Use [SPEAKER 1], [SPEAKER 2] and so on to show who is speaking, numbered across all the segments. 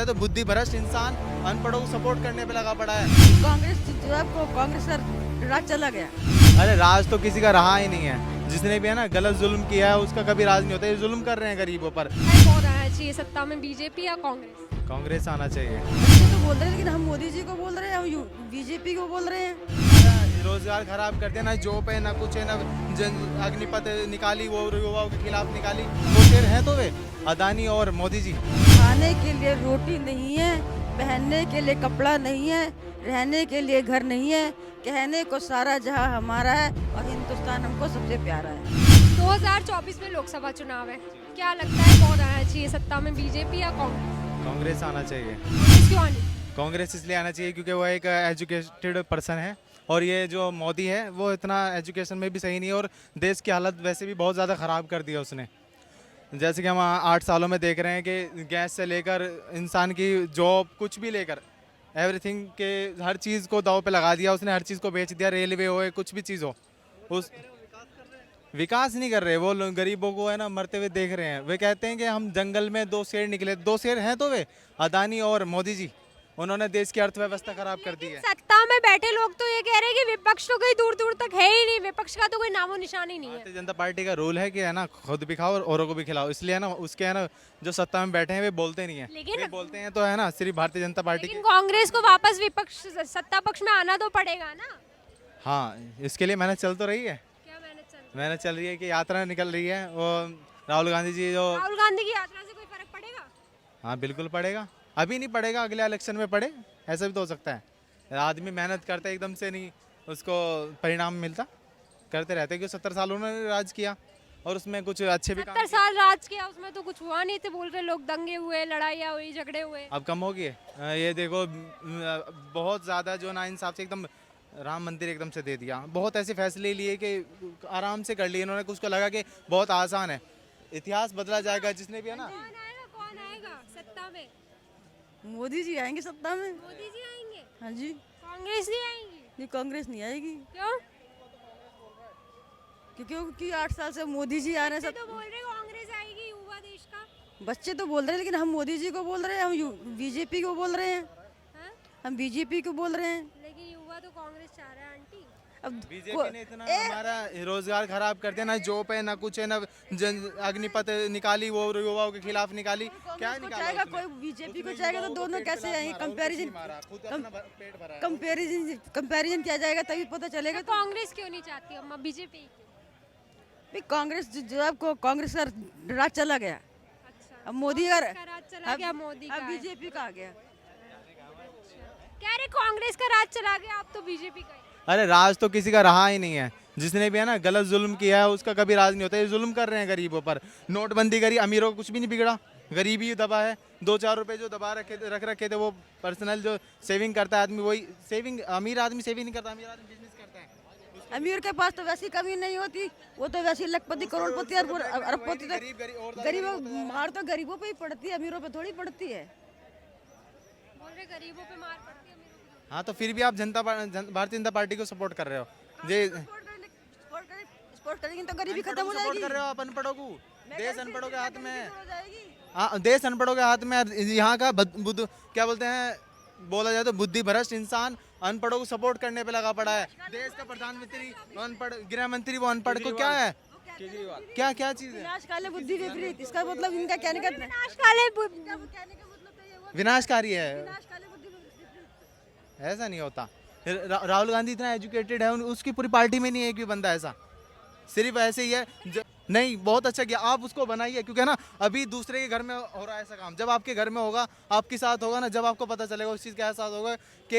[SPEAKER 1] जाए तो बुद्धि भ्रष्ट इंसान अनपढ़ों को सपोर्ट करने पे लगा पड़ा है।
[SPEAKER 2] कांग्रेस जो है वो कांग्रेस का राज चला गया।
[SPEAKER 1] अरे राज तो किसी का रहा ही नहीं है। जिसने भी है ना गलत जुल्म किया है उसका कभी राज नहीं होता। ये जुल्म कर रहे हैं गरीबों पर।
[SPEAKER 3] कौन आना चाहिए सत्ता में, बीजेपी या कांग्रेस?
[SPEAKER 1] कांग्रेस आना चाहिए।
[SPEAKER 2] बच्चे तो बोल रहे हैं लेकिन हम मोदी जी को बोल रहे हैं, हम बीजेपी को बोल रहे हैं।
[SPEAKER 1] रोजगार खराब करते हैं, ना जॉब है ना कुछ है, ना अग्निपथ निकाली वो युवाओं के खिलाफ निकाली। वो शेर है तो वे अदानी और मोदी जी।
[SPEAKER 2] खाने के लिए रोटी नहीं है, पहनने के लिए कपड़ा नहीं है, रहने के लिए घर नहीं है, कहने को सारा जहां हमारा है और हिंदुस्तान हमको सबसे प्यारा है।
[SPEAKER 3] 2024 में लोकसभा चुनाव है, क्या लगता है कौन आना चाहिए सत्ता में, बीजेपी या कांग्रेस?
[SPEAKER 1] कांग्रेस आना चाहिए।
[SPEAKER 3] कांग्रेस क्यों आनी?
[SPEAKER 1] कांग्रेस इसलिए आना चाहिए क्योंकि वो एक एजुकेटेड पर्सन है और ये जो मोदी है वो इतना एजुकेशन में भी सही नहीं है और देश की हालत वैसे भी बहुत ज़्यादा ख़राब कर दिया उसने। जैसे कि हम 8 सालों में देख रहे हैं कि गैस से लेकर इंसान की जॉब कुछ भी लेकर एवरीथिंग के हर चीज़ को दाव पे लगा दिया उसने। हर चीज़ को बेच दिया, रेलवे हो कुछ भी चीज़ हो। उस विकास नहीं कर रहे वो लोग, गरीबों को है ना मरते हुए देख रहे हैं। वे कहते हैं कि हम जंगल में 2 शेर निकले, 2 शेर हैं तो वे अदानी और मोदी जी। उन्होंने देश की अर्थव्यवस्था खराब कर दी है।
[SPEAKER 3] सत्ता में बैठे लोग तो ये कह रहे हैं कि विपक्ष तो कहीं दूर दूर तक है ही नहीं, विपक्ष का तो कोई नामो निशान ही नहीं है।
[SPEAKER 1] भारतीय जनता पार्टी का रूल है कि है ना खुद भी खाओ और औरों को भी खिलाओ। इसलिए है ना उसके है ना जो सत्ता में बैठे हैं वे बोलते नहीं है।
[SPEAKER 3] लेकिन-
[SPEAKER 1] वे बोलते हैं तो है ना सिर्फ भारतीय जनता पार्टी
[SPEAKER 3] लेकिन
[SPEAKER 1] के।
[SPEAKER 3] कांग्रेस को वापस विपक्ष सत्ता पक्ष में आना तो पड़ेगा ना।
[SPEAKER 1] हाँ, इसके लिए मेहनत चल तो रही है।
[SPEAKER 3] क्या मेहनत चल रही है?
[SPEAKER 1] मेहनत चल रही है कि यात्रा निकल रही है वो राहुल गांधी जी जो।
[SPEAKER 3] राहुल गांधी की यात्रा से कोई फर्क पड़ेगा?
[SPEAKER 1] हाँ बिल्कुल पड़ेगा। अभी नहीं पड़ेगा, अगले इलेक्शन में पड़े, ऐसा भी तो हो सकता है। आदमी मेहनत करता है एकदम से नहीं उसको परिणाम मिलता। करते रहते कि 70 साल उन्होंने राज किया और उसमें कुछ अच्छे भी काम
[SPEAKER 3] 70 साल राज किया, उसमें तो कुछ हुआ नहीं थे। बोल रहे लोग दंगे हुए, लड़ाइयाँ हुई, झगड़े हुए।
[SPEAKER 1] अब कम होगी। ये देखो बहुत ज़्यादा जो ना इंसाफ से एकदम राम मंदिर एकदम से दे दिया। बहुत ऐसे फैसले लिए कि आराम से कर लिए इन्होंने। कुछ को लगा कि बहुत आसान है। इतिहास बदला जाएगा जिसने भी है ना।
[SPEAKER 3] कौन आएगा सत्ता में?
[SPEAKER 2] मोदी जी आएंगे सत्ता में।
[SPEAKER 3] मोदी जी आएंगे?
[SPEAKER 2] हाँ जी।
[SPEAKER 3] कांग्रेस नहीं आएंगी?
[SPEAKER 2] नहीं, कांग्रेस नहीं आएगी
[SPEAKER 3] क्यों?
[SPEAKER 2] क्योंकि 8 साल से मोदी जी आ रहे हैं।
[SPEAKER 3] तो बोल रहे कांग्रेस आएगी, युवा देश का।
[SPEAKER 2] बच्चे तो बोल रहे हैं लेकिन हम मोदी जी को बोल रहे हैं, हम बीजेपी को बोल रहे हैं।
[SPEAKER 3] हाँ?
[SPEAKER 2] हम बीजेपी को बोल रहे हैं।
[SPEAKER 3] लेकिन युवा तो कांग्रेस चाह रहा है आंटी।
[SPEAKER 2] अब
[SPEAKER 1] बीजेपी ने इतना हमारा रोजगार खराब कर दिया, ना जॉब है ना कुछ है, ना अग्निपथ निकाली वो युवाओं के खिलाफ निकाली। क्या
[SPEAKER 2] को
[SPEAKER 1] निकाला
[SPEAKER 2] चाहेगा,
[SPEAKER 1] उसने?
[SPEAKER 2] कोई बीजेपी को
[SPEAKER 1] उसने
[SPEAKER 2] चाहेगा तो
[SPEAKER 1] युवाओं को
[SPEAKER 2] दोनों
[SPEAKER 1] पेट
[SPEAKER 2] कैसे
[SPEAKER 1] पे लात
[SPEAKER 2] आएंगे?
[SPEAKER 1] मारा, वो किसी मारा, खुद अपना पेट भरा है।
[SPEAKER 2] कंपैरिजन किया जाएगा तभी पता चलेगा।
[SPEAKER 3] तो कांग्रेस क्यों नहीं चाहती अम्मा, बीजेपी?
[SPEAKER 2] भाई कांग्रेस जो है आपको कांग्रेस का राज चला गया।
[SPEAKER 3] अच्छा,
[SPEAKER 2] अब मोदी का
[SPEAKER 3] कांग्रेस का राज चला गया, मोदी का
[SPEAKER 2] अब
[SPEAKER 3] है।
[SPEAKER 2] बीजेपी का आ गया।
[SPEAKER 3] कह रहे कांग्रेस का राज चला गया, अब तो बीजेपी का ही।
[SPEAKER 1] अरे राज तो किसी का रहा ही नहीं है। जिसने भी है ना गलत जुल्म किया है उसका कभी राज नहीं होता। ये जुल्म कर रहे हैं गरीबों पर। नोटबंदी करी, अमीरों को कुछ भी नहीं बिगड़ा, गरीबी दबा है। 2-4 रुपए जो दबा रख रखे थे वो पर्सनल जो सेविंग करता है आदमी वही सेविंग। अमीर आदमी सेविंग नहीं करता, अमीर आदमी बिजनेस करता है।
[SPEAKER 2] अमीर के पास तो वैसी कमी नहीं होती, वो तो वैसी लखपति करोड़पति और अरबपति तक। गरीबों मार तो गरीबों पे ही पड़ती है, अमीरों पे थोड़ी पड़ती है।
[SPEAKER 3] बोल रहे गरीबों पे मार पड़ती है, अमीरों पे।
[SPEAKER 1] हाँ तो फिर भी आप भारतीय जनता पार्टी को सपोर्ट कर रहे हो। ये
[SPEAKER 2] सपोर्ट करेंगे तो गरीबी खत्म हो
[SPEAKER 1] सपोर्ट
[SPEAKER 2] जाएगी।
[SPEAKER 1] कर रहे हो आप अनपढ़ों को। देश अनपढ़ों के हाथ में है।
[SPEAKER 2] हो जाएगी।
[SPEAKER 1] हाँ देश अनपढ़ों के हाथ में है। यहाँ का बुद्ध क्या बोलते हैं, बोला जाए तो बुद्धि भ्रष्ट इंसान अनपढ़ों को सपोर्ट करने पे लगा पड़ा है। देश का प्रधानमंत्री अनपढ़, गृह मंत्री वो अनपढ़ को क्या है, क्या क्या चीज है?
[SPEAKER 2] विनाश काले बुद्धि विपरीत, इसका मतलब इनका कहने का
[SPEAKER 3] विनाश काले
[SPEAKER 1] विनाशकारी है।
[SPEAKER 2] विनाश काले बुद्धि विपरीत।
[SPEAKER 1] ऐसा नहीं होता। राहुल गांधी इतना एजुकेटेड है, उसकी पूरी पार्टी में नहीं है एक भी बंदा ऐसा। सिर्फ ऐसे ही है नहीं, बहुत अच्छा किया आप उसको बनाइए। क्योंकि है ना अभी दूसरे के घर में हो रहा है ऐसा काम। जब आपके घर में होगा, आपके साथ होगा ना, जब आपको पता चलेगा उस चीज़ के एहसास होगा कि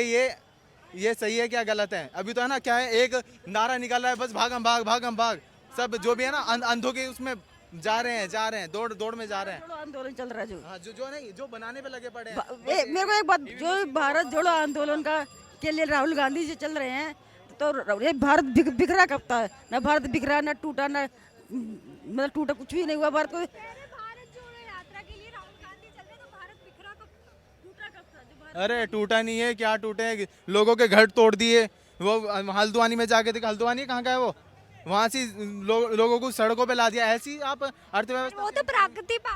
[SPEAKER 1] ये सही है क्या गलत है। अभी तो है ना क्या है, एक नारा निकाला है बस भागम भाग। सब जो भी है ना अंधों के उसमें जा रहे हैं, दौड़ में जा रहे हैं।
[SPEAKER 2] जोड़ो आंदोलन चल रहा है जो।
[SPEAKER 1] हाँ जो नहीं, जो बनाने पे लगे पड़े हैं।
[SPEAKER 2] मेरे को एक बात, जो भारत जोड़ो आंदोलन का के लिए राहुल गांधी जी चल रहे हैं, तो ये भारत बिखरा कब था? ना भारत बिखरा, ना टूटा, ना मतलब टूटा कुछ भी नहीं हुआ भारत को।
[SPEAKER 3] भारत जोड़ो यात्रा के लिए राहुल गांधी चल रहे, तो भारत बिखरा कब था? टूटा कब था? जो भारत
[SPEAKER 1] अरे टूटा नहीं है, क्या टूटे, लोगों के घर तोड़ दिए। वो हल्द्वानी में जाके देखा, हल्द्वानी कहाँ का है वो, वहाँ से लोगों को सड़कों पे ला दिया। ऐसी आप अर्थव्यवस्था।
[SPEAKER 3] वो तो प्राकृतिक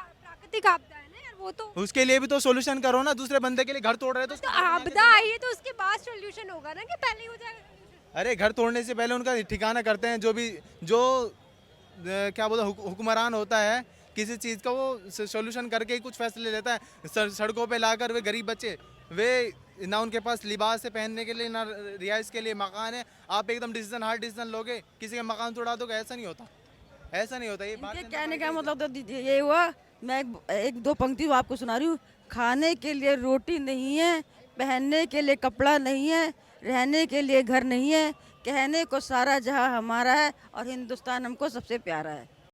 [SPEAKER 3] आपदा है ना यार, वो तो
[SPEAKER 1] उसके लिए भी तो सोल्यूशन करो ना, दूसरे बंदे के लिए घर तोड़ रहे हो तो
[SPEAKER 3] आपदा आई है तो उसके बाद सोल्यूशन होगा ना, कि पहले ही हो जाएगा solution?
[SPEAKER 1] अरे घर तोड़ने से पहले उनका ठिकाना करते हैं, जो भी जो क्या बोलते हैं हुक्मरान होता है किसी चीज़ का, वो सोल्यूशन करके ही कुछ फैसले लेता है। सड़कों पे लाकर वे गरीब बच्चे, वे ना उनके पास लिबास है पहनने के लिए, ना रिहाइश के लिए मकान है, आप एकदम डिसीजन हार्ड डिसीजन लोगे किसी का मकान तोड़ा दोगे? ऐसा नहीं होता, ऐसा नहीं होता। ये बात
[SPEAKER 2] इनके कहने का मतलब तो ये हुआ, मैं एक दो पंक्ति आपको सुना रही हूँ। खाने के लिए रोटी नहीं है, पहनने के लिए कपड़ा नहीं है, रहने के लिए घर नहीं है, कहने को सारा जहां हमारा है और हिंदुस्तान हमको सबसे प्यारा है।